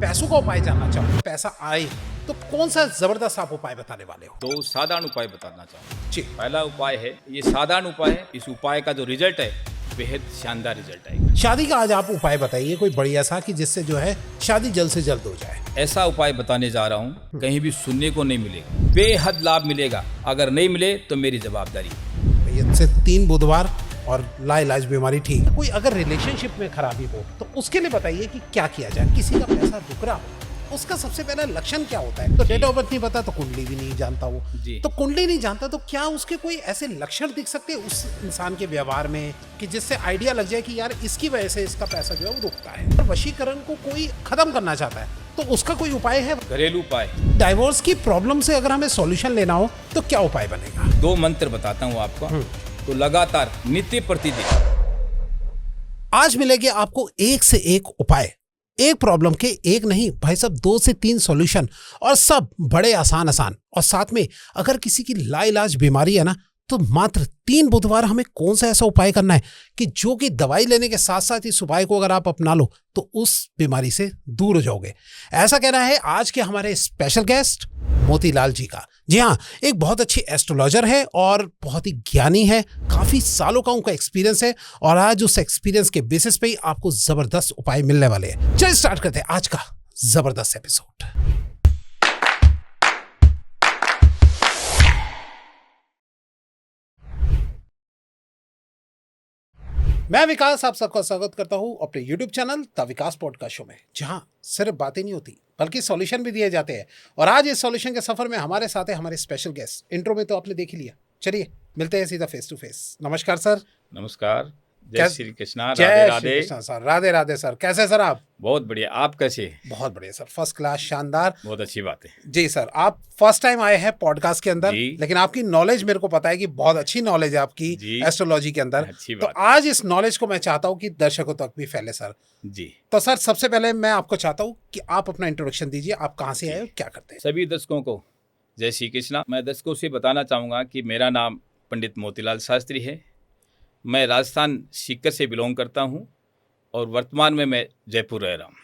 पैसों का उपाय जानना चाहूँ, पैसा आए तो कौन सा जबरदस्त आप उपाय बताने वाले हो? दो साधारण उपाय बताना चाहूँ। जी। पहला उपाय है, ये साधारण उपाय है, इस उपाय का जो रिजल्ट है बेहद शानदार रिजल्ट आएगा। शादी का आज आप उपाय बताइए कोई बढ़िया सा कि जिससे जो है शादी जल्द से जल्द हो जाए। ऐसा उपाय बताने जा रहा हूँ, कहीं भी सुनने को नहीं मिलेगा, बेहद लाभ मिलेगा। अगर नहीं मिले तो मेरी जवाबदारी। इससे 3 बुधवार और लाइलाज बीमारी ठीक। कोई अगर रिलेशनशिप में खराबी हो तो उसके लिए बताइए कि क्या किया जाए। किसी का पैसा रुक रहा हो, उसका सबसे पहला लक्षण क्या होता है? तो डेट ऑफ बर्थ नहीं पता तो कुंडली भी नहीं जानता वो, तो कुंडली नहीं जानता तो क्या उसके कोई ऐसे लक्षण दिख सकते हैं उस इंसान के व्यवहार में कि जिससे आइडिया लग जाए कि यार इसकी वजह से इसका पैसा जो है वो रुकता है। और वशीकरण को कोई खत्म करना चाहता है तो उसका कोई उपाय है? घरेलू उपाय। डाइवोर्स की प्रॉब्लम से अगर हमें सॉल्यूशन लेना हो तो क्या उपाय बनेगा? 2 मंत्र बताता हूँ आपको, तो लगातार नित्य प्रतिदिन। आज मिलेंगे आपको एक से एक उपाय, एक प्रॉब्लम के एक नहीं भाई साहब 2 से 3 सॉल्यूशन, और सब बड़े आसान। और साथ में अगर किसी की लाइलाज बीमारी है ना तो मात्र 3 बुधवार हमें कौन सा ऐसा उपाय करना है कि जो कि दवाई लेने के साथ साथ इस उपाय को अगर आप अपना लो तो उस बीमारी से दूर हो जाओगे। ऐसा कहना है आज के हमारे स्पेशल गेस्ट मोतीलाल जी का। जी हाँ, एक बहुत अच्छी एस्ट्रोलॉजर है और बहुत ही ज्ञानी है, काफी सालों का उनका एक्सपीरियंस है और आज उस एक्सपीरियंस के बेसिस पे ही आपको जबरदस्त उपाय मिलने वाले हैं। चलिए स्टार्ट करते हैं आज का जबरदस्त एपिसोड। मैं विकास आप सबका स्वागत करता हूं अपने YouTube channel the Vikas podcast show में, जहां सिर्फ बातें नहीं होती बल्कि सॉल्यूशन भी दिए जाते हैं। और आज इस सॉल्यूशन के सफर में हमारे साथ है हमारे स्पेशल गेस्ट। इंट्रो में तो आपने देख ही लिया, चलिए मिलते हैं सीधा फेस टू फेस। नमस्कार सर। नमस्कार, जय श्री कृष्णा। राधे जय राधे। श्री कृष्णा सर। राधे राधे सर। कैसे सर आप? बहुत बढ़िया, आप कैसे? बहुत बढ़िया सर, फर्स्ट क्लास, शानदार। बहुत अच्छी बात है जी सर, आप फर्स्ट टाइम आए हैं पॉडकास्ट के अंदर, लेकिन आपकी नॉलेज मेरे को पता है कि बहुत अच्छी नॉलेज है आपकी एस्ट्रोलॉजी के अंदर। तो आज इस नॉलेज को मैं चाहता हूँ कि दर्शकों तक भी फैले सर। जी तो सर सबसे पहले मैं आपको चाहता हूँ कि आप अपना इंट्रोडक्शन दीजिए, आप कहाँ से आए हो, क्या करते हैं? सभी दर्शकों को जय श्री कृष्णा। मैं दर्शकों से बताना चाहूँगा कि मेरा नाम पंडित मोतीलाल शास्त्री है। मैं राजस्थान सीकर से बिलोंग करता हूँ और वर्तमान में मैं जयपुर रह रहा हूँ।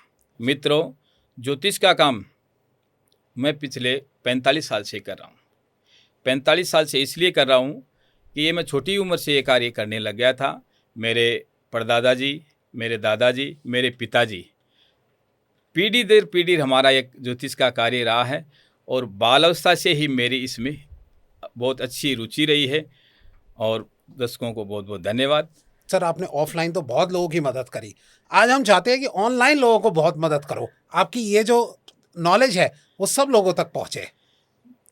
मित्रों, ज्योतिष का काम मैं पिछले 45 साल से कर रहा हूँ। 45 साल से इसलिए कर रहा हूँ कि ये मैं छोटी उम्र से ये कार्य करने लग गया था। मेरे परदादा जी, मेरे दादाजी, मेरे पिताजी, पीढ़ी दर पीढ़ी हमारा एक ज्योतिष का कार्य रहा है और बाल अवस्था से ही मेरी इसमें बहुत अच्छी रुचि रही है। और दर्शकों को बहुत बहुत धन्यवाद। सर आपने ऑफलाइन तो बहुत लोगों की मदद करी, आज हम चाहते हैं कि ऑनलाइन लोगों को बहुत मदद करो, आपकी ये जो नॉलेज है वो सब लोगों तक पहुंचे।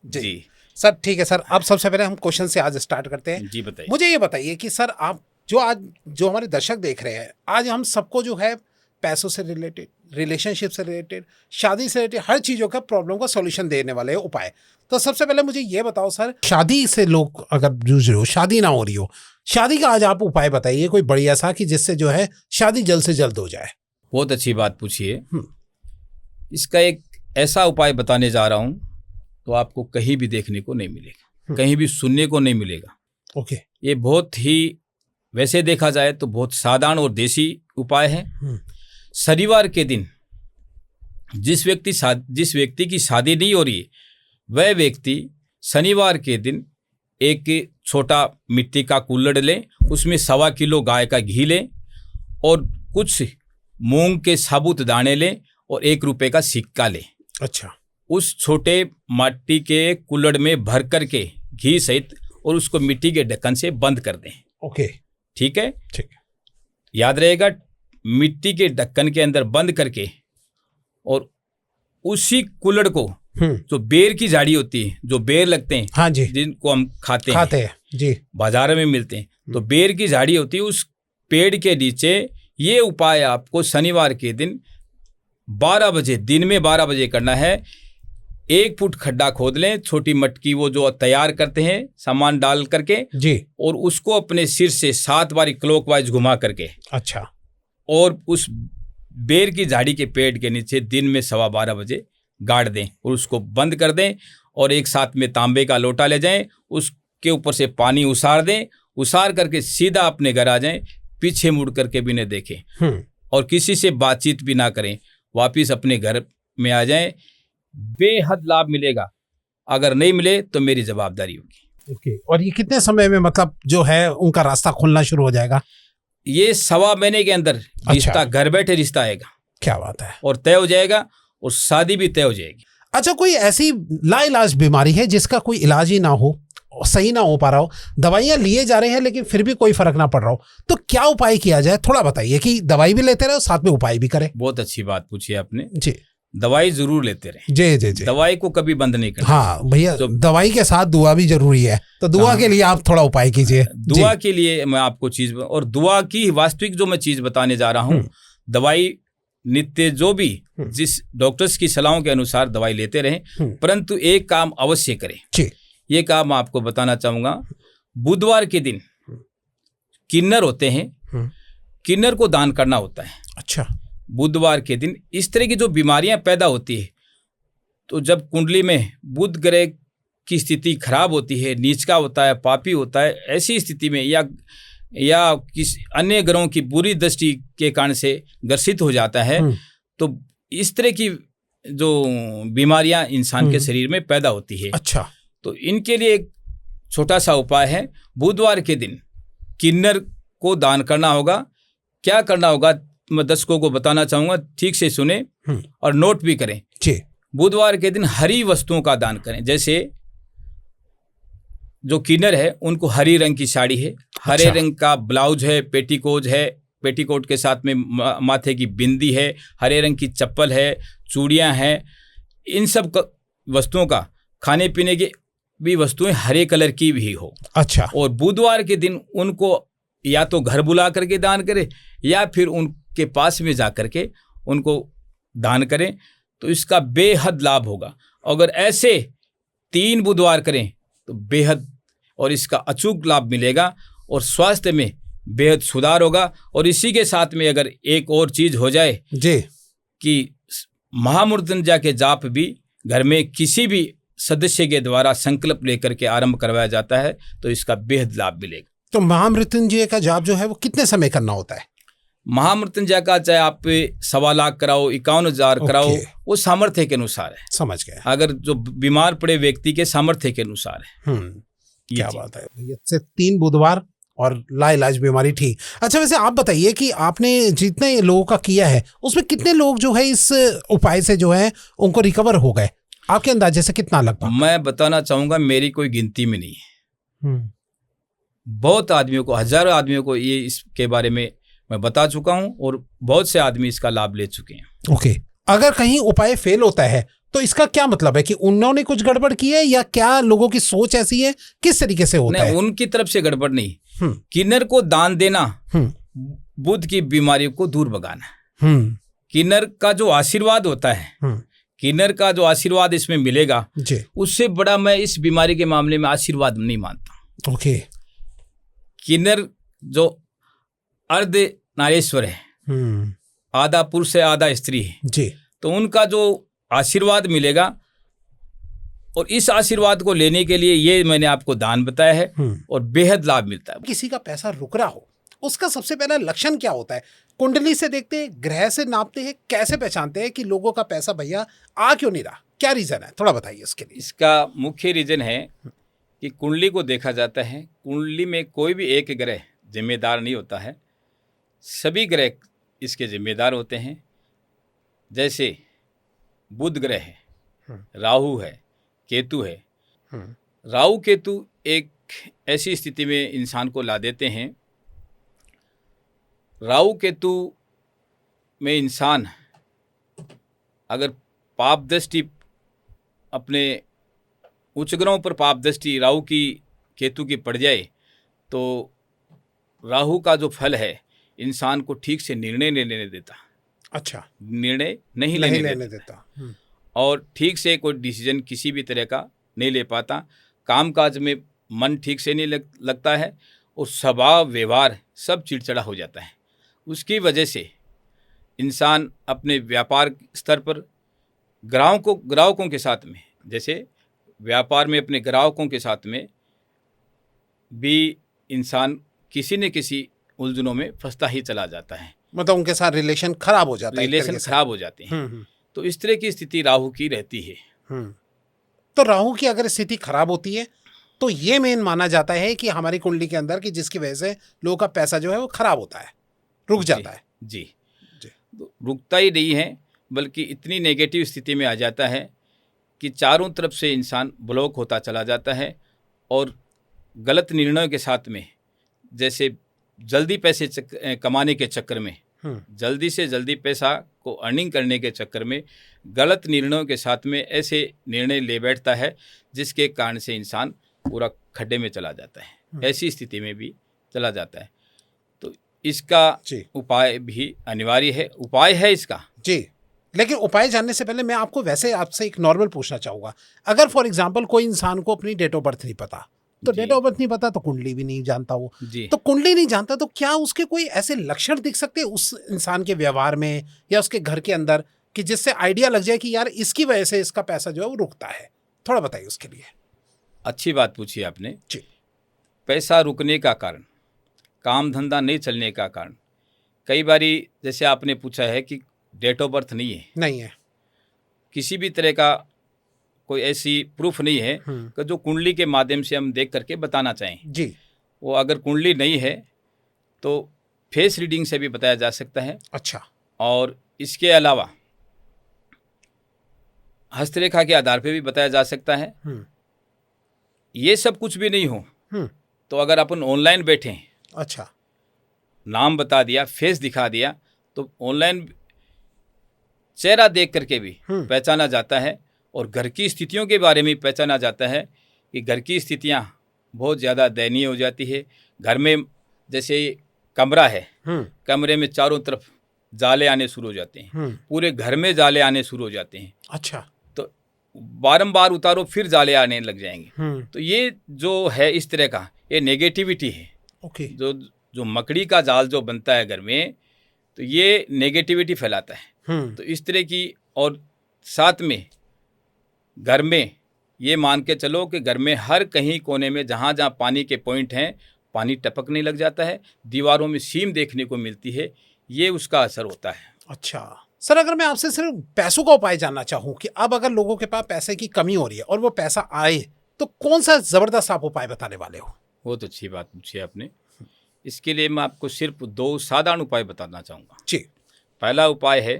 जी सर, ठीक है सर। अब सबसे पहले हम क्वेश्चन से आज स्टार्ट करते हैं। जी बताइए। मुझे ये बताइए कि सर आप जो हमारे दर्शक देख रहे हैं, आज हम सबको जो है पैसों से रिलेटेड, रिलेशनशिप से रिलेटेड, शादी से रिलेटेड हर चीज़ों का प्रॉब्लम का सॉल्यूशन देने वाले उपाय। तो सबसे पहले मुझे ये बताओ सर, शादी से लोग अगर जूझ रहे हो, शादी ना हो रही हो, शादी का आज आप उपाय बताइए कोई बढ़िया सा कि जिससे जो है शादी जल्द से जल्द हो जाए। बहुत अच्छी बात पूछी है। इसका एक ऐसा उपाय बताने जा रहा हूँ तो आपको कहीं भी देखने को नहीं मिलेगा, कहीं भी सुनने को नहीं मिलेगा। ओके। ये बहुत ही, वैसे देखा जाए तो बहुत साधारण और देसी उपाय है। शनिवार के दिन जिस व्यक्ति की शादी नहीं हो रही, वह व्यक्ति शनिवार के दिन एक छोटा मिट्टी का कुल्हड़ ले, उसमें 1.25 किलो गाय का घी ले और कुछ मूंग के साबुत दाने ले और 1 रुपए का सिक्का ले। अच्छा। उस छोटे मिट्टी के कुल्हड़ में भर करके घी सहित और उसको मिट्टी के ढक्कन से बंद कर दें। ओके, ठीक है। ठीक है, याद रहेगा, मिट्टी के ढक्कन के अंदर बंद करके और उसी कुल्हड़ को, जो बेर की झाड़ी होती है, जो बेर लगते हैं, हाँ जी, जिनको हम खाते हैं जी, बाजार में मिलते हैं, तो बेर की झाड़ी होती है, उस पेड़ के नीचे ये उपाय आपको शनिवार के दिन 12 बजे, दिन में 12 बजे करना है। 1 फुट खड्डा खोद लें, छोटी मटकी वो जो तैयार करते हैं सामान डाल करके जी, और उसको अपने सिर से 7 बार क्लॉकवाइज घुमा करके, अच्छा, और उस बेर की झाड़ी के पेड़ के नीचे दिन में 12:15 बजे गाड़ दें और उसको बंद कर दें। और एक साथ में तांबे का लोटा ले जाएं, उसके ऊपर से पानी उसार दें, उसार करके सीधा अपने घर आ जाएं, पीछे मुड़ करके भी न देखें और किसी से बातचीत भी ना करें। वापिस अपने घर में आ जाएं, बेहद लाभ मिलेगा। अगर नहीं मिले तो मेरी जवाबदारी होगी। ओके, और ये कितने समय में मतलब जो है उनका रास्ता खुलना शुरू हो जाएगा? ये 1.25 महीने के अंदर रिश्ता, घर बैठे रिश्ता आएगा। क्या बात है। और तय हो जाएगा और शादी भी तय हो जाएगी। अच्छा, कोई ऐसी लाइलाज बीमारी है जिसका कोई इलाज ही ना हो, सही ना हो पा रहा हो, दवाइयां लिए जा रहे हैं लेकिन फिर भी कोई फर्क ना पड़ रहा हो, तो क्या उपाय किया जाए? थोड़ा बताइए कि दवाई भी लेते रहे और साथ में उपाय भी करें। बहुत अच्छी बात पूछी आपने जी। दवाई जरूर लेते रहे। जी जी जी। दवाई को कभी बंद नहीं करना। हाँ भैया, दवाई के साथ दुआ भी जरूरी है, तो दुआ के लिए आप थोड़ा उपाय कीजिए। दुआ के लिए मैं आपको चीज, और दुआ की वास्तविक जो मैं चीज बताने जा रहा हूँ, दवाई नित्य जो भी जिस डॉक्टर्स की सलाहों के अनुसार दवाई लेते रहें, परंतु एक काम अवश्य करें। ये काम आपको बताना चाहूंगा। बुधवार के दिन किन्नर होते हैं, किन्नर को दान करना होता है। अच्छा। बुधवार के दिन इस तरह की जो बीमारियां पैदा होती है, तो जब कुंडली में बुध ग्रह की स्थिति खराब होती है, नीचका होता है, पापी होता है, ऐसी स्थिति में या किसी अन्य ग्रहों की बुरी दृष्टि के कारण से ग्रसित हो जाता है, तो इस तरह की जो बीमारियां इंसान के शरीर में पैदा होती है। अच्छा। तो इनके लिए एक छोटा सा उपाय है। बुधवार के दिन किन्नर को दान करना होगा। क्या करना होगा मैं दर्शकों को बताना चाहूंगा, ठीक से सुने और नोट भी करें। बुधवार के दिन हरी वस्तुओं का दान करें। जैसे जो किन्नर है उनको हरी रंग की साड़ी है, हरे रंग का ब्लाउज है, पेटीकोट है, पेटीकोट के साथ में माथे की बिंदी है, हरे रंग की चप्पल है, चूड़ियां हैं, इन सब वस्तुओं का, खाने पीने की भी वस्तुएं हरे कलर की भी हो। अच्छा। और बुधवार के दिन उनको या तो घर बुला करके दान करें या फिर उनके पास में जा करके उनको दान करें, तो इसका बेहद लाभ होगा। अगर ऐसे 3 बुधवार करें तो बेहद और इसका अचूक लाभ मिलेगा और स्वास्थ्य में बेहद सुधार होगा। और इसी के साथ में अगर एक और चीज हो जाए जी, कि महामृत्युंजय के जाप भी घर में किसी भी सदस्य के द्वारा संकल्प लेकर के आरंभ करवाया जाता है, तो इसका बेहद लाभ मिलेगा। तो महामृत्युंजय का जाप जो है वो कितने समय करना होता है? महामृत्युंजय का चाहे आप 1.25 लाख कराओ, 51,000 कराओ, वो सामर्थ्य के अनुसार है। समझ गए। अगर जो बीमार पड़े व्यक्ति के सामर्थ्य के अनुसार है। क्या बात है भैया, से 3 बुधवार और लाइलाज बीमारी ठीक। अच्छा, वैसे आप बताइए कि आपने जितने लोगों का किया है उसमें कितने लोग जो है इस उपाय से जो है उनको रिकवर हो गए? आपके अंदाजे से कितना लगभग? मैं बताना चाहूंगा, मेरी कोई गिनती में नहीं है। बहुत आदमियों को, हजारों आदमियों को ये इसके बारे में मैं बता चुका हूं और बहुत से आदमी इसका लाभ ले चुके हैं। ओके। अगर कहीं उपाय फेल होता है तो इसका क्या मतलब है कि उन्होंने कुछ गड़बड़ की है या क्या लोगों की सोच ऐसी है, किस तरीके से होता है? उनकी तरफ से गड़बड़ नहीं, किन्नर को दान देना बुध की बीमारियों को दूर भगाना। किन्नर का जो आशीर्वाद होता है, किन्नर का जो आशीर्वाद इसमें मिलेगा, उससे बड़ा मैं इस बीमारी के मामले में आशीर्वाद नहीं मानता। ओके। किन्नर जो अर्ध नारेश्वर है, आधा पुरुष है आधा स्त्री है जी, तो उनका जो आशीर्वाद मिलेगा और इस आशीर्वाद को लेने के लिए ये मैंने आपको दान बताया है और बेहद लाभ मिलता है। किसी का पैसा रुक रहा हो उसका सबसे पहला लक्षण क्या होता है? कुंडली से देखते हैं, ग्रह से नापते हैं, कैसे पहचानते हैं कि लोगों का पैसा भैया आ क्यों नहीं रहा? क्या रीजन है, थोड़ा बताइए इसके लिए। इसका मुख्य रीजन है कि कुंडली को देखा जाता है। कुंडली में कोई भी एक ग्रह जिम्मेदार नहीं होता है, सभी ग्रह इसके जिम्मेदार होते हैं। जैसे बुध ग्रह है, राहु है, केतु है। राहु केतु एक ऐसी स्थिति में इंसान को ला देते हैं, राहु केतु में इंसान अगर पाप दृष्टि अपने उच्च ग्रहों पर पाप दृष्टि राहु की केतु की पड़ जाए तो राहु का जो फल है इंसान को ठीक से निर्णय नहीं लेने देता। अच्छा। निर्णय नहीं लेने देता और ठीक से कोई डिसीजन किसी भी तरह का नहीं ले पाता। कामकाज में मन ठीक से नहीं लगता है और स्वभाव व्यवहार सब चिड़चिड़ा हो जाता है। उसकी वजह से इंसान अपने व्यापार स्तर पर ग्राहकों के साथ में, जैसे व्यापार में अपने ग्राहकों के साथ में भी इंसान किसी न किसी उलझनों में फंसता ही चला जाता है। मतलब उनके साथ रिलेशन खराब हो जाता है, रिलेशन खराब हो जाते हैं। तो इस तरह की स्थिति राहु की रहती है। तो राहु की अगर स्थिति खराब होती है तो ये मेन माना जाता है कि हमारी कुंडली के अंदर, कि जिसकी वजह से लोगों का पैसा जो है वो खराब होता है, रुक जाता है। जी, तो रुकता ही नहीं है, बल्कि इतनी नेगेटिव स्थिति में आ जाता है कि चारों तरफ से इंसान ब्लॉक होता चला जाता है और गलत निर्णयों के साथ में, जैसे जल्दी पैसे कमाने के चक्कर में, जल्दी से जल्दी पैसा को अर्निंग करने के चक्कर में गलत निर्णयों के साथ में ऐसे निर्णय ले बैठता है जिसके कारण से इंसान पूरा खड्डे में चला जाता है, ऐसी स्थिति में भी चला जाता है। तो इसका उपाय भी अनिवार्य है, उपाय है इसका जी। लेकिन उपाय जानने से पहले मैं आपसे एक नॉर्मल पूछना चाहूँगा। अगर फॉर एग्जाम्पल कोई इंसान को अपनी डेट ऑफ बर्थ नहीं पता, तो डेट ऑफ बर्थ नहीं पता तो कुंडली भी नहीं जानता वो, तो कुंडली नहीं जानता, तो क्या उसके कोई ऐसे लक्षण दिख सकते हैं उस इंसान के व्यवहार में या उसके घर के अंदर कि जिससे आइडिया लग जाए कि यार इसकी वजह से इसका पैसा जो है वो रुकता है? थोड़ा बताइए उसके लिए। अच्छी बात पूछी आपने जी। पैसा रुकने का कारण, काम धंधा नहीं चलने का कारण, कई बारी जैसे आपने पूछा है कि डेट ऑफ बर्थ नहीं है, किसी भी तरह का कोई ऐसी प्रूफ नहीं है कि जो कुंडली के माध्यम से हम देख करके बताना चाहें जी। वो अगर कुंडली नहीं है तो फेस रीडिंग से भी बताया जा सकता है। अच्छा। और इसके अलावा हस्तरेखा के आधार पे भी बताया जा सकता है। ये सब कुछ भी नहीं हो तो अगर अपन ऑनलाइन बैठे, अच्छा, नाम बता दिया, फेस दिखा दिया, तो ऑनलाइन चेहरा देख करके भी पहचाना जाता है और घर की स्थितियों के बारे में पहचाना जाता है कि घर की स्थितियां बहुत ज़्यादा दयनीय हो जाती है। घर में जैसे कमरा है, कमरे में चारों तरफ जाले आने शुरू हो जाते हैं, पूरे घर में जाले आने शुरू हो जाते हैं। अच्छा। तो बारंबार उतारो फिर जाले आने लग जाएंगे। तो ये जो है इस तरह का ये नेगेटिविटी है। ओके। जो मकड़ी का जाल जो बनता है घर में, तो ये नेगेटिविटी फैलाता है। तो इस तरह की, और साथ में घर में ये मान के चलो कि घर में हर कहीं कोने में जहाँ जहाँ पानी के पॉइंट हैं पानी टपकने लग जाता है, दीवारों में सीम देखने को मिलती है, ये उसका असर होता है। अच्छा सर, अगर मैं आपसे सिर्फ पैसों का उपाय जानना चाहूँ कि अब अगर लोगों के पास पैसे की कमी हो रही है और वो पैसा आए, तो कौन सा जबरदस्त आप उपाय बताने वाले हो? वो तो अच्छी बात पूछी आपने। इसके लिए मैं आपको सिर्फ 2 साधारण उपाय बताना चाहूँगा जी। पहला उपाय है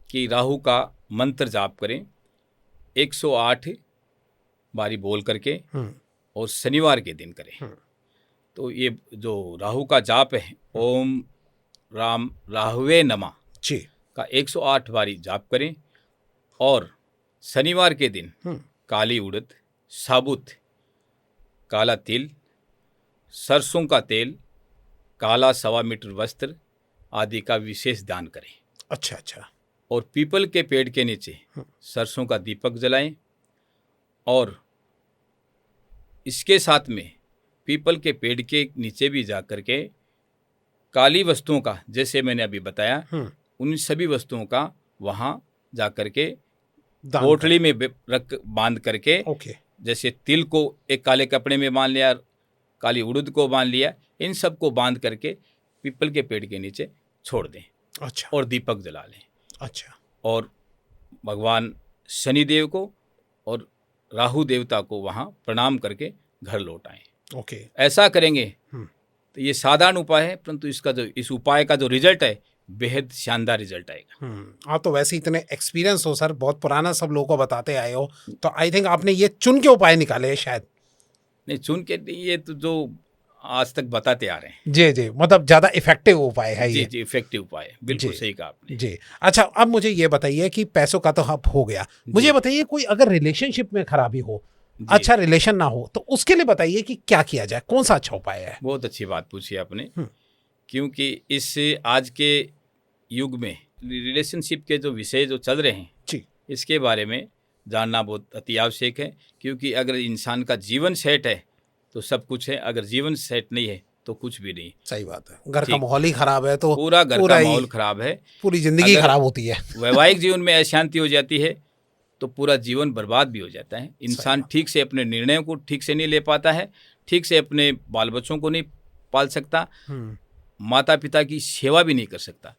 कि राहु का मंत्र जाप करें 108 बारी बोल करके, और शनिवार के दिन करें। तो ये जो राहु का जाप है, ओम राम राहुवे नमः जी का 108 बारी जाप करें, और शनिवार के दिन काली उड़द, साबुत काला तिल, सरसों का तेल, काला 1.25 मीटर वस्त्र आदि का विशेष दान करें। अच्छा अच्छा। और पीपल के पेड़ के नीचे सरसों का दीपक जलाएं, और इसके साथ में पीपल के पेड़ के नीचे भी जा कर के काली वस्तुओं का, जैसे मैंने अभी बताया, उन सभी वस्तुओं का वहाँ जा कर के पोटली में रख बांध करके, जैसे तिल को एक काले कपड़े में बांध लिया, काली उड़द को बांध लिया, इन सब को बांध करके पीपल के पेड़ के नीचे छोड़ दें। अच्छा। और दीपक जला लें। अच्छा। और भगवान शनिदेव को और राहु देवता को वहाँ प्रणाम करके घर लौट आएं। ओके। ऐसा करेंगे तो ये साधारण उपाय है, परंतु इस उपाय का जो रिजल्ट है बेहद शानदार रिजल्ट आएगा। आप तो वैसे इतने एक्सपीरियंस हो सर, बहुत पुराना सब लोगों को बताते आए हो, तो आई थिंक आपने ये चुन के उपाय निकाले हैं शायद। नहीं, चुन के ये तो जो आज तक बताते आ रहे हैं। जी जी, मतलब ज्यादा इफेक्टिव उपाय है ये। जी, इफेक्टिव उपाय है, बिल्कुल सही कहा आपने। जी। अच्छा, अब मुझे ये बताइए कि पैसों का तो अब हो गया, मुझे बताइए कोई अगर रिलेशनशिप में खराबी हो, अच्छा रिलेशन ना हो, तो उसके लिए बताइए कि क्या किया जाए, कौन सा अच्छा उपाय है? बहुत अच्छी बात पूछी आपने, क्योंकि इस आज के युग में रिलेशनशिप के जो विषय जो चल रहे हैं जी, इसके बारे में जानना बहुत अति आवश्यक है। क्योंकि अगर इंसान का जीवन सेट है तो सब कुछ है, अगर जीवन सेट नहीं है तो कुछ भी नहीं। सही बात है, घर का माहौल ही खराब है तो पूरा घर का माहौल खराब है, पूरी जिंदगी खराब होती है। वैवाहिक जीवन में अशांति हो जाती है तो पूरा जीवन बर्बाद भी हो जाता है। इंसान ठीक से अपने निर्णयों को ठीक से नहीं ले पाता है, ठीक से अपने बाल बच्चों को नहीं पाल सकता, माता पिता की सेवा भी नहीं कर सकता,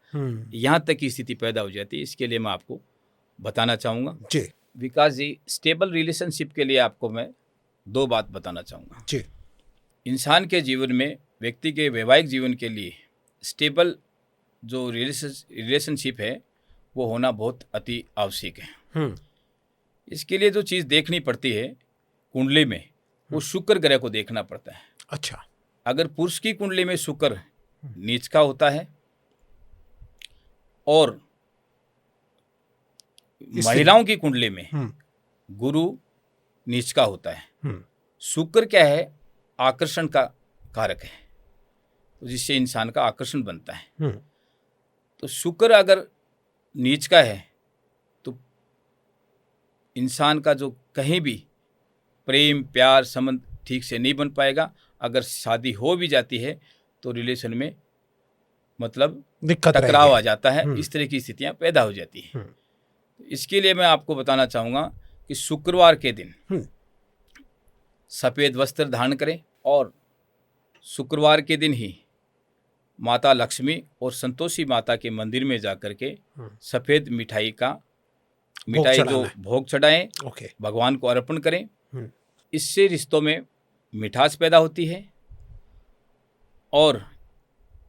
यहाँ तक की स्थिति पैदा हो जाती है। इसके लिए मैं आपको बताना चाहूँगा। जी विकास जी, स्टेबल रिलेशनशिप के लिए आपको मैं 2 बात बताना चाहूँगा। जी इंसान के जीवन में, व्यक्ति के वैवाहिक जीवन के लिए स्टेबल जो रिलेशनशिप है वो होना बहुत अति आवश्यक है। इसके लिए जो चीज़ देखनी पड़ती है कुंडली में, वो शुक्र ग्रह को देखना पड़ता है। अच्छा। अगर पुरुष की कुंडली में शुक्र नीच का होता है और महिलाओं की कुंडली में गुरु नीच का होता है। शुक्र क्या है? आकर्षण का कारक है, तो जिससे इंसान का आकर्षण बनता है। तो शुक्र अगर नीच का है तो इंसान का जो कहीं भी प्रेम प्यार संबंध ठीक से नहीं बन पाएगा। अगर शादी हो भी जाती है तो रिलेशन में मतलब टकराव आ जाता है। इस तरह की स्थितियां पैदा हो जाती हैं। इसके लिए मैं आपको बताना चाहूँगा कि शुक्रवार के दिन सफ़ेद वस्त्र धारण करें और शुक्रवार के दिन ही माता लक्ष्मी और संतोषी माता के मंदिर में जाकर के सफ़ेद मिठाई जो भोग चढ़ाएं, भगवान को अर्पण करें। इससे रिश्तों में मिठास पैदा होती है और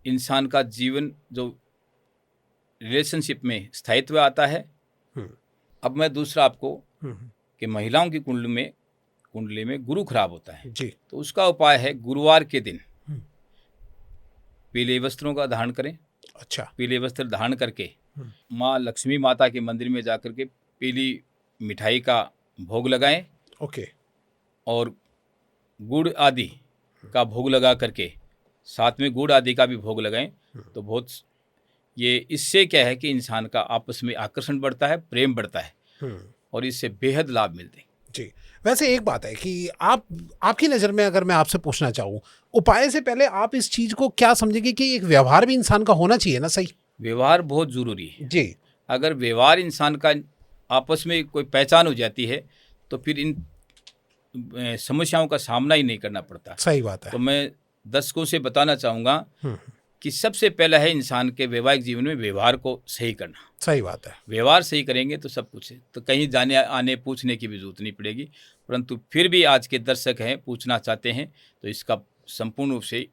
इंसान का जीवन जो रिलेशनशिप में स्थायित्व आता है। अब मैं दूसरा आपको कि महिलाओं की कुंडली में गुरु खराब होता है जी, तो उसका उपाय है गुरुवार के दिन पीले वस्त्रों का धारण करें। अच्छा। पीले वस्त्र धारण करके माँ लक्ष्मी माता के मंदिर में जाकर के पीली मिठाई का भोग लगाएं। ओके। और गुड़ आदि का भोग लगा करके साथ में गुड़ आदि का भी भोग लगाएं तो बहुत ये इससे क्या है कि इंसान का आपस में आकर्षण बढ़ता है, प्रेम बढ़ता है और इससे बेहद लाभ मिलते हैं जी। वैसे एक बात है कि आपकी नज़र में अगर मैं आपसे पूछना चाहूँ, उपाय से पहले आप इस चीज़ को क्या समझेंगे कि एक व्यवहार भी इंसान का होना चाहिए ना? सही व्यवहार बहुत ज़रूरी है जी। अगर व्यवहार इंसान का आपस में कोई पहचान हो जाती है तो फिर इन समस्याओं का सामना ही नहीं करना पड़ता। सही बात है। तो मैं दर्शकों से बताना चाहूँगा कि सबसे पहला है इंसान के वैवाहिक जीवन में व्यवहार को सही करना। सही बात है। व्यवहार सही करेंगे तो सब कुछ है, तो कहीं जाने आने पूछने की भी जरूरत नहीं पड़ेगी। परंतु फिर भी आज के दर्शक हैं, पूछना चाहते हैं, तो इसका संपूर्ण रूप से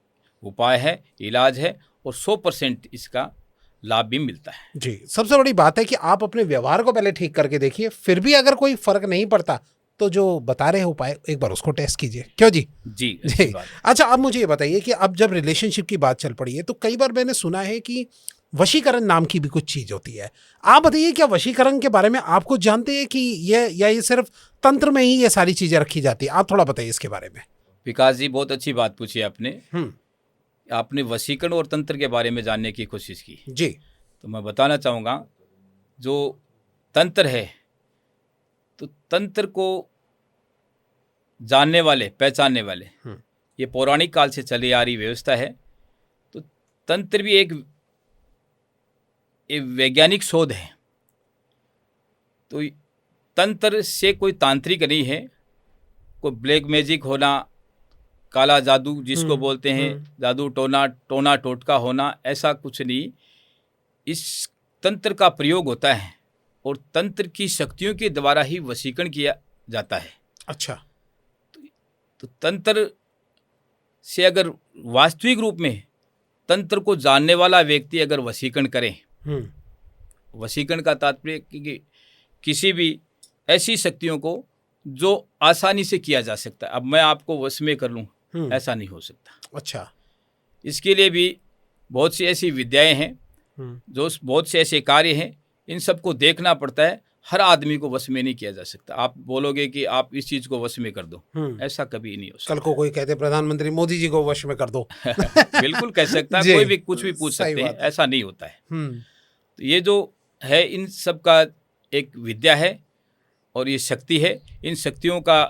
उपाय है, इलाज है और 100% इसका लाभ भी मिलता है जी। सबसे बड़ी बात है कि आप अपने व्यवहार को पहले ठीक करके देखिए, फिर भी अगर कोई फर्क नहीं पड़ता तो जो बता रहे हैं उपाय एक बार उसको टेस्ट कीजिए। क्यों जी? जी। अच्छा, अब मुझे ये बताइए कि अब जब रिलेशनशिप की बात चल पड़ी है तो कई बार मैंने सुना है कि वशीकरण नाम की भी कुछ चीज़ होती है। आप बताइए, क्या वशीकरण के बारे में आप कुछ जानते हैं कि ये सिर्फ तंत्र में ही ये सारी चीज़ें रखी जाती है? आप थोड़ा बताइए इसके बारे में। विकास जी, बहुत अच्छी बात पूछी आपने वशीकरण और तंत्र के बारे में जानने की कोशिश की जी। तो मैं बताना चाहूँगा, जो तंत्र है तो तंत्र को जानने वाले, पहचानने वाले, ये पौराणिक काल से चली आ रही व्यवस्था है। तो तंत्र भी एक वैज्ञानिक शोध है। तो तंत्र से कोई तांत्रिक नहीं है, कोई ब्लैक मैजिक होना, काला जादू जिसको बोलते हैं, जादू टोना टोटका होना, ऐसा कुछ नहीं। इस तंत्र का प्रयोग होता है और तंत्र की शक्तियों के द्वारा ही वशीकरण किया जाता है। अच्छा। तो तंत्र से अगर वास्तविक रूप में तंत्र को जानने वाला व्यक्ति अगर वशीकरण करे, वशीकरण का तात्पर्य कि किसी भी ऐसी शक्तियों को जो आसानी से किया जा सकता है। अब मैं आपको वश में कर लूं, ऐसा नहीं हो सकता। अच्छा। इसके लिए भी बहुत सी ऐसी विद्याएं हैं, जो बहुत से ऐसे कार्य हैं, इन सबको देखना पड़ता है। हर आदमी को वश में नहीं किया जा सकता। आप बोलोगे कि आप इस चीज को वश में कर दो, ऐसा कभी नहीं हो सकता। कल को कोई कहते प्रधानमंत्री मोदी जी को वश में कर दो बिल्कुल कह सकता है, कोई भी कुछ भी पूछ सकते हैं, ऐसा नहीं होता है। तो ये जो है, इन सब का एक विद्या है और ये शक्ति है। इन शक्तियों का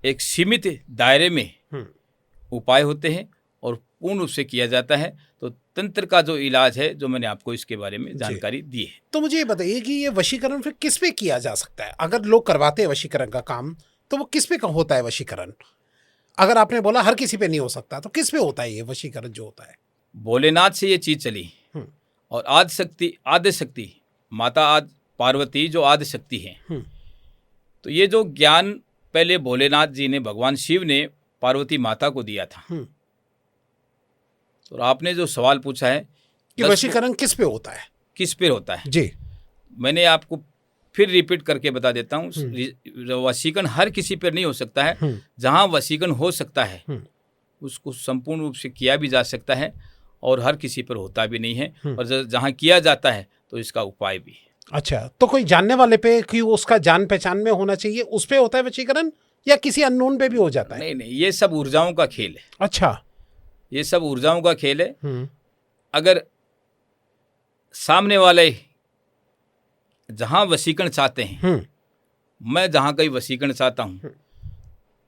एक सीमित दायरे में उपाय होते हैं और पूर्ण रूप से किया जाता है। तो तंत्र का जो इलाज है, जो मैंने आपको इसके बारे में जानकारी दी है। तो मुझे ये बताइए कि ये वशीकरण फिर किस पे किया जा सकता है? अगर लोग करवाते हैं वशीकरण का काम, तो वो किस पे होता है वशीकरण? अगर आपने बोला हर किसी पे नहीं हो सकता, तो किस पे होता है ये वशीकरण जो होता है? भोलेनाथ से ये चीज चली और आदि शक्ति माता पार्वती जो आदि शक्ति है। तो ये जो ज्ञान पहले भोलेनाथ जी ने, भगवान शिव ने पार्वती माता को दिया था। और आपने जो सवाल पूछा है कि वशीकरण किस पे होता है, किस पे होता है जी, मैंने आपको फिर रिपीट करके बता देता हूँ। वशीकरण हर किसी पर नहीं हो सकता है। जहाँ वशीकरण हो सकता है उसको संपूर्ण रूप से किया भी जा सकता है, और हर किसी पर होता भी नहीं है। और जहाँ किया जाता है तो इसका उपाय भी है। अच्छा, तो कोई जानने वाले पे कि उसका जान पहचान में होना चाहिए, उस पे होता है वशीकरण, या किसी अननोन पे भी हो जाता है? नहीं नहीं, ये सब ऊर्जाओं का खेल है। अच्छा, ये सब ऊर्जाओं का खेल है। अगर सामने वाले जहां वशीकरण चाहते हैं, मैं जहां कहीं वशीकरण चाहता हूं,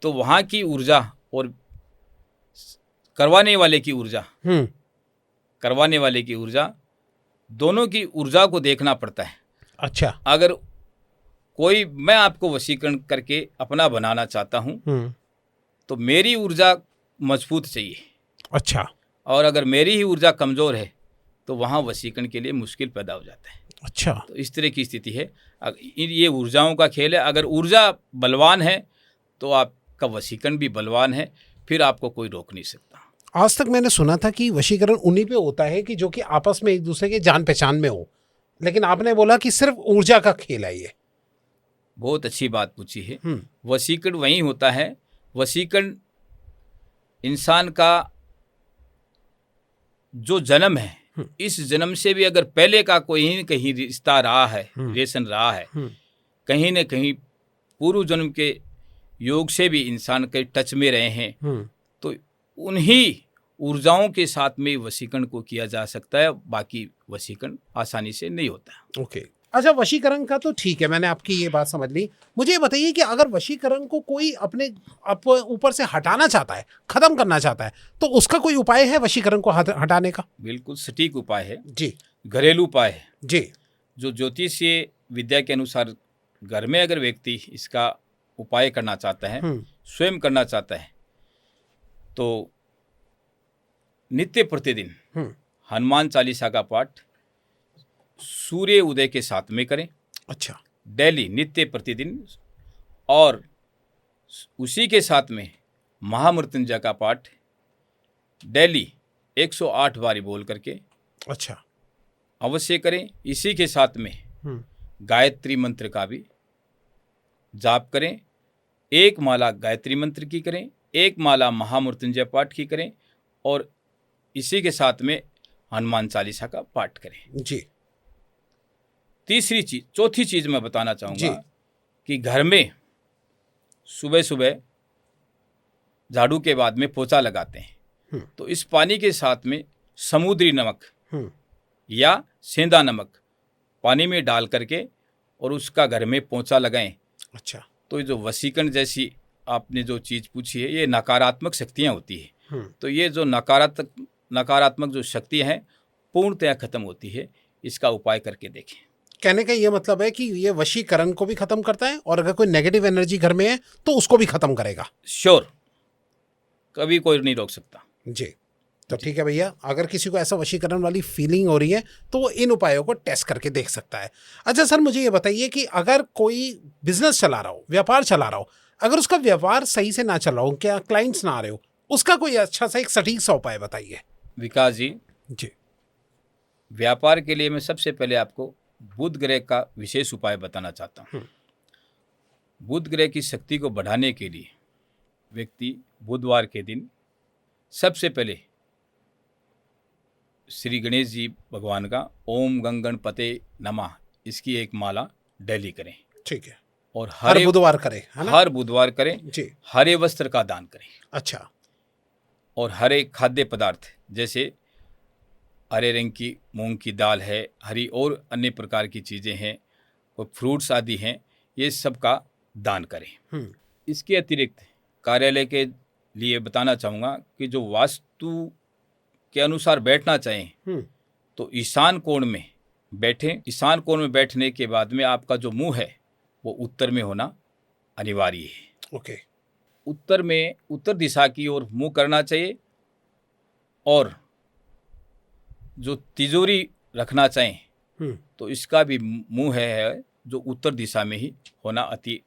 तो वहां की ऊर्जा और करवाने वाले की ऊर्जा दोनों की ऊर्जा को देखना पड़ता है। अच्छा, अगर कोई, मैं आपको वशीकरण करके अपना बनाना चाहता हूं, तो मेरी ऊर्जा मजबूत चाहिए। अच्छा, और अगर मेरी ही ऊर्जा कमजोर है तो वहां वशीकरण के लिए मुश्किल पैदा हो जाता है। अच्छा, तो इस तरह की स्थिति है। ये ऊर्जाओं का खेल है। अगर ऊर्जा बलवान है तो आपका वशीकरण भी बलवान है, फिर आपको कोई रोक नहीं सकता। आज तक मैंने सुना था कि वशीकरण उन्हीं पे होता है कि जो कि आपस में एक दूसरे के जान पहचान में हो, लेकिन आपने बोला कि सिर्फ ऊर्जा का खेल है ये। बहुत अच्छी बात पूछी है। वशीकरण वही होता है। वशीकरण इंसान का जो जन्म है, इस जन्म से भी अगर पहले का कोई कहीं रिश्ता रहा है, रिलेशन रहा है, कहीं न कहीं पूर्व जन्म के योग से भी इंसान के टच में रहे हैं, तो उन्हीं ऊर्जाओं के साथ में वशीकरण को किया जा सकता है। बाकी वशीकरण आसानी से नहीं होता। ओके, अच्छा, वशीकरण का तो ठीक है, मैंने आपकी ये बात समझ ली। मुझे ये बताइए कि अगर वशीकरण को कोई अपने ऊपर से हटाना चाहता है, खत्म करना चाहता है, तो उसका कोई उपाय है वशीकरण को हटाने का? बिल्कुल सटीक उपाय है जी, घरेलू उपाय है जी, जो ज्योतिषीय विद्या के अनुसार घर में अगर व्यक्ति इसका उपाय करना चाहता है, स्वयं करना चाहता है, तो नित्य प्रतिदिन हनुमान चालीसा का पाठ सूर्य उदय के साथ में करें। अच्छा, डेली, नित्य प्रतिदिन। और उसी के साथ में महामृत्युंजय का पाठ डेली 108 बारी बोल करके अच्छा, अवश्य करें। इसी के साथ में गायत्री मंत्र का भी जाप करें। एक माला गायत्री मंत्र की करें, एक माला महामृत्युंजय पाठ की करें, और इसी के साथ में हनुमान चालीसा का पाठ करें। जी, चौथी चीज मैं बताना चाहूँगा कि घर में सुबह सुबह झाड़ू के बाद में पोछा लगाते हैं, तो इस पानी के साथ में समुद्री नमक या सेंधा नमक पानी में डाल करके और उसका घर में पोछा लगाएं। अच्छा, तो जो वशीकरण जैसी आपने जो चीज़ पूछी है, ये नकारात्मक शक्तियाँ होती है। तो ये जो नकारात्मक जो शक्ति है पूर्णतया खत्म होती है। इसका उपाय करके देखें। कहने का ये मतलब है कि ये वशीकरण को भी खत्म करता है, और अगर कोई नेगेटिव एनर्जी घर में है तो उसको भी खत्म करेगा। श्योर, कभी कोई नहीं रोक सकता। जी, तो ठीक है भैया, अगर किसी को ऐसा वशीकरण वाली फीलिंग हो रही है तो वो इन उपायों को टेस्ट करके देख सकता है। अच्छा सर, मुझे ये बताइए कि अगर कोई बिजनेस चला रहा हो, व्यापार चला रहा हो, अगर उसका व्यापार सही से ना चल रहा हो, क्या क्लाइंट्स ना आ रहे हो, उसका कोई अच्छा सा एक सटीक सा उपाय बताइए। विकास जी, व्यापार के लिए मैं सबसे पहले आपको बुध ग्रह का विशेष उपाय बताना चाहता हूँ। बुध ग्रह की शक्ति को बढ़ाने के लिए व्यक्ति बुधवार के दिन सबसे पहले श्री गणेश जी भगवान का ओम गं गणपते नमः, इसकी एक माला डेली करें। ठीक है, और हर बुधवार करें, है ना? हर बुधवार करें जी। हरे वस्त्र का दान करें। अच्छा, और हरे खाद्य पदार्थ जैसे हरे रंग की मूंग की दाल है, हरी और अन्य प्रकार की चीज़ें हैं, और फ्रूट्स आदि हैं, ये सब का दान करें। इसके अतिरिक्त कार्यालय के लिए बताना चाहूँगा कि जो वास्तु के अनुसार बैठना चाहें तो ईशान कोण में बैठें। ईशान कोण में बैठने के बाद में आपका जो मुंह है वो उत्तर में होना अनिवार्य है। ओके, उत्तर में, उत्तर दिशा की ओर मुंह करना चाहिए। और जो तिजोरी रखना चाहें तो इसका भी मुंह है जो उत्तर दिशा में ही होना अति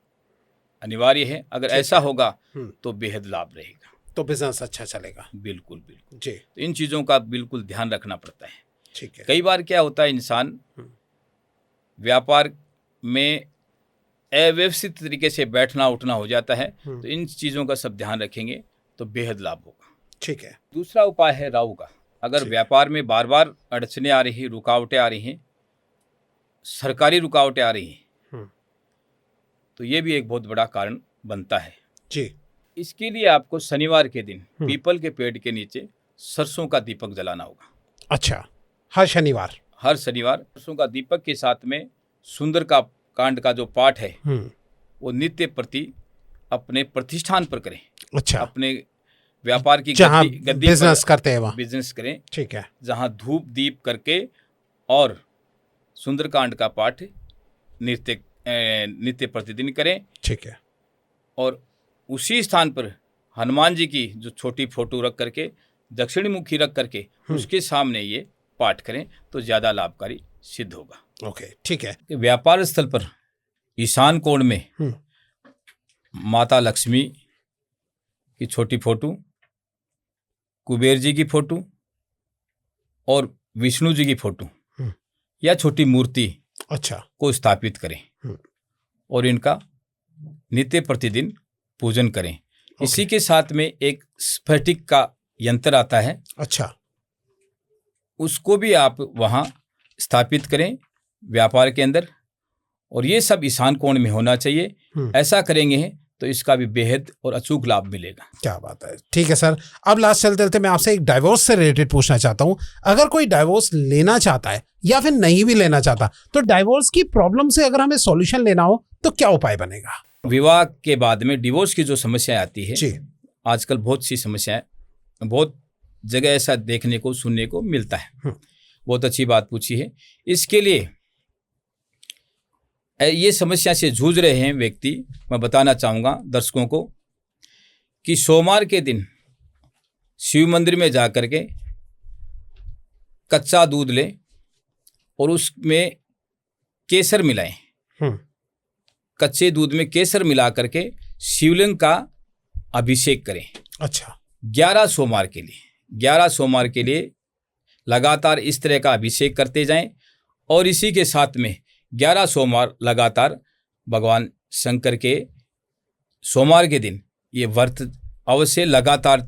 अनिवार्य है। अगर ऐसा होगा तो बेहद लाभ रहेगा, तो बिजनेस अच्छा चलेगा। बिल्कुल बिल्कुल जी, तो इन चीज़ों का बिल्कुल ध्यान रखना पड़ता है। ठीक है। कई बार क्या होता है, इंसान व्यापार में अव्यवस्थित तरीके से बैठना उठना हो जाता है, तो इन चीज़ों का सब ध्यान रखेंगे तो बेहद लाभ होगा। ठीक है। दूसरा उपाय है राहु का। अगर व्यापार में बार बार अड़चने आ रही हैं, रुकावटें आ रही हैं, सरकारी रुकावटें आ रही हैं, तो ये भी एक बहुत बड़ा कारण बनता है। जी, इसके लिए आपको शनिवार के दिन पीपल के पेड़ के नीचे सरसों का दीपक जलाना होगा। अच्छा, हर शनिवार? हर शनिवार सरसों का दीपक के साथ में सुंदर का कांड का जो पाठ है वो नित्य प्रति अपने प्रतिष्ठान पर करें। अच्छा, अपने व्यापार की जहाँ गद्दी बिजनेस करते हैं वहाँ बिजनेस करें। ठीक है। जहाँ धूप दीप करके और सुंदरकांड का पाठ नित्य प्रतिदिन करें। ठीक है। और उसी स्थान पर हनुमान जी की जो छोटी फोटो रख करके, दक्षिणी मुखी रख करके उसके सामने ये पाठ करें तो ज़्यादा लाभकारी सिद्ध होगा। ओके, ठीक है। व्यापार स्थल पर ईशान कोण में माता लक्ष्मी की छोटी फोटो, कुबेर जी की फोटो और विष्णु जी की फोटो या छोटी मूर्ति अच्छा को स्थापित करें और इनका नित्य प्रतिदिन पूजन करें। इसी के साथ में एक स्फटिक का यंत्र आता है, अच्छा, उसको भी आप वहाँ स्थापित करें व्यापार के अंदर, और ये सब ईशान कोण में होना चाहिए। ऐसा करेंगे तो इसका भी बेहद और अचूक लाभ मिलेगा। क्या बात है। ठीक है सर, अब लास्ट चलते चलते मैं आपसे एक डाइवोर्स से रिलेटेड पूछना चाहता हूँ। अगर कोई डाइवोर्स लेना चाहता है या फिर नहीं भी लेना चाहता, तो डाइवोर्स की प्रॉब्लम से अगर हमें सॉल्यूशन लेना हो तो क्या उपाय बनेगा? विवाह के बाद में डिवोर्स की जो समस्या आती है जी, आजकल बहुत सी समस्याएं, बहुत जगह ऐसा देखने को सुनने को मिलता है। बहुत अच्छी बात पूछी है। इसके लिए ये समस्या से जूझ रहे हैं व्यक्ति, मैं बताना चाहूँगा दर्शकों को कि सोमवार के दिन शिव मंदिर में जा कर के कच्चा दूध लें और उसमें केसर मिलाएं। कच्चे दूध में केसर मिला करके शिवलिंग का अभिषेक करें। अच्छा, 11 सोमवार के लिए, 11 सोमवार के लिए लगातार इस तरह का अभिषेक करते जाएं और इसी के साथ में 11 सोमवार लगातार भगवान शंकर के सोमवार के दिन ये व्रत अवश्य लगातार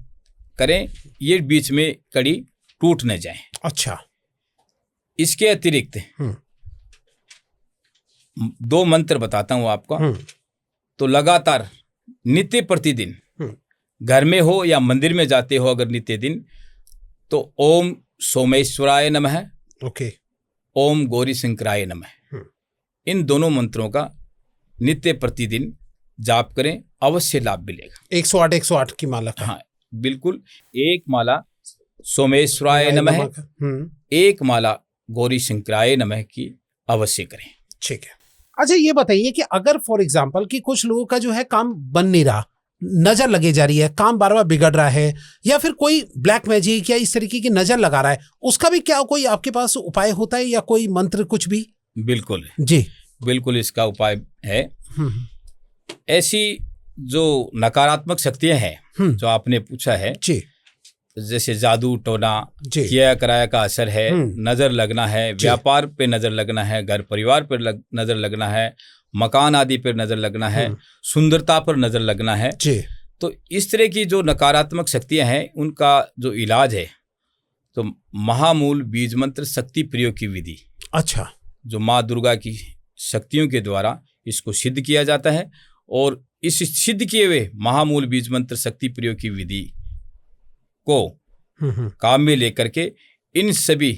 करें, ये बीच में कड़ी टूट न जाए। अच्छा, इसके अतिरिक्त 2 मंत्र बताता हूँ आपको। तो लगातार नित्य प्रतिदिन घर में हो या मंदिर में जाते हो अगर नित्य दिन, तो ओम सोमेश्वराय नमः, ओके, ओम गौरी शंकराय नमः, इन दोनों मंत्रों का नित्य प्रतिदिन जाप करें, अवश्य लाभ मिलेगा। 108 की माला का? हाँ बिल्कुल। एक माला सोमेश्वराय नमः, एक माला गौरी शंकराय नमः की अवश्य करें। ठीक है। अच्छा, ये बताइए कि अगर फॉर एग्जांपल कि कुछ लोगों का जो है काम बन नहीं रहा, नजर लगे जा रही है, काम बार बार बिगड़ रहा है, या फिर कोई ब्लैक मैजिक या इस तरीके की नजर लगा रहा है, उसका भी क्या कोई आपके पास उपाय होता है या कोई मंत्र कुछ भी? बिल्कुल जी, बिल्कुल इसका उपाय है। ऐसी जो नकारात्मक शक्तियां हैं जो आपने पूछा है जी, जैसे जादू टोना, किया कराया का असर है, नजर लगना है, व्यापार पे नजर लगना है, घर परिवार पर नजर लगना है, मकान आदि पर नजर लगना है, सुंदरता पर नजर लगना है जी। तो इस तरह की जो नकारात्मक शक्तियां हैं उनका जो इलाज है तो महामूल बीज मंत्र शक्ति प्रयोग की विधि, अच्छा, जो माँ दुर्गा की शक्तियों के द्वारा इसको सिद्ध किया जाता है। और इस सिद्ध किए हुए महामूल बीज मंत्र शक्ति प्रयोग की विधि को काम में लेकर के इन सभी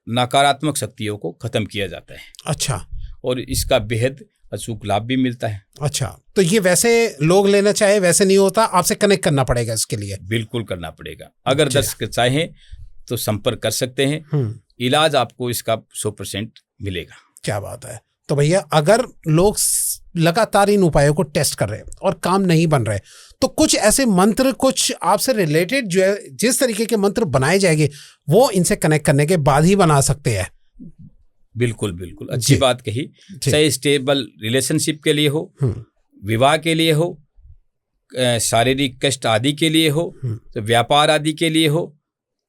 नकारात्मक शक्तियों को खत्म किया जाता है। अच्छा, और इसका बेहद अचूक लाभ भी मिलता है। अच्छा, तो ये वैसे लोग लेना चाहे वैसे नहीं होता, आपसे कनेक्ट करना पड़ेगा इसके लिए? बिल्कुल करना पड़ेगा। अगर दर्शक चाहें तो संपर्क कर सकते हैं, इलाज आपको इसका 100% मिलेगा। क्या बात है। तो भैया अगर लोग लगातार इन उपायों को टेस्ट कर रहे हैं और काम नहीं बन रहे, तो कुछ ऐसे मंत्र कुछ आपसे रिलेटेड जो है जिस तरीके के मंत्र बनाए जाएंगे वो इनसे कनेक्ट करने के बाद ही बना सकते हैं? बिल्कुल बिल्कुल, जी। अच्छी बात कही। जी। चाहे स्टेबल रिलेशनशिप के लिए हो, विवाह के लिए हो, शारीरिक कष्ट आदि के लिए हो, तो व्यापार आदि के लिए हो,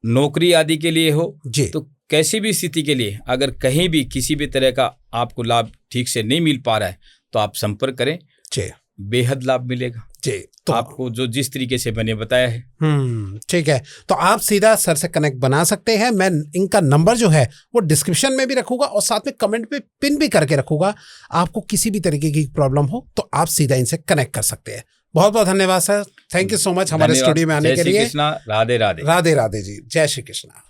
नौकरी आदि के लिए हो, जी। तो कैसी भी स्थिति के लिए अगर कहीं भी किसी भी तरह का आपको लाभ ठीक से नहीं मिल पा रहा है तो आप संपर्क करें, जी। बेहद लाभ मिलेगा जी। तो आपको, जो जिस तरीके से मैंने बताया है। ठीक है, तो आप सीधा सर से कनेक्ट बना सकते हैं। मैं इनका नंबर जो है वो डिस्क्रिप्शन में भी रखूंगा और साथ में कमेंट पे पिन भी करके रखूंगा। आपको किसी भी तरीके की प्रॉब्लम हो तो आप सीधा इनसे कनेक्ट कर सकते हैं। बहुत बहुत धन्यवाद sir, thank you so much हमारे धन्यवाद। स्टूडियो में आने जय के श्री लिए। कृष्णा, राधे राधे। राधे राधे जी, जय श्री कृष्णा।